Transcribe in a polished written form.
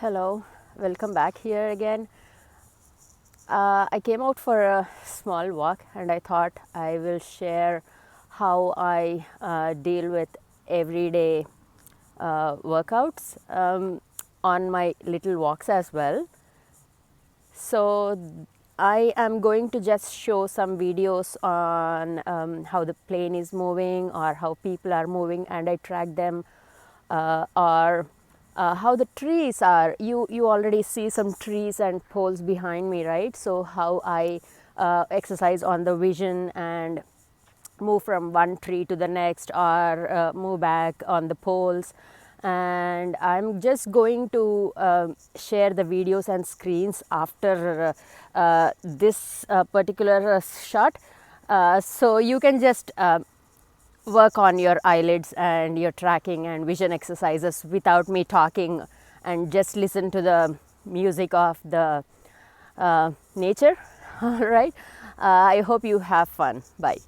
Hello, welcome back here again. I came out for a small walk and I thought I will share how I deal with everyday workouts on my little walks as well. So, I am going to just show some videos on how the plane is moving or how people are moving, and I track them, or how the trees are. You already see some trees and poles behind me, right? So how I exercise on the vision and move from one tree to the next, or move back on the poles. And I'm just going to share the videos and screens after this particular shot, so you can just work on your eyelids and your tracking and vision exercises without me talking, and just listen to the music of the nature. All right. I hope you have fun. Bye.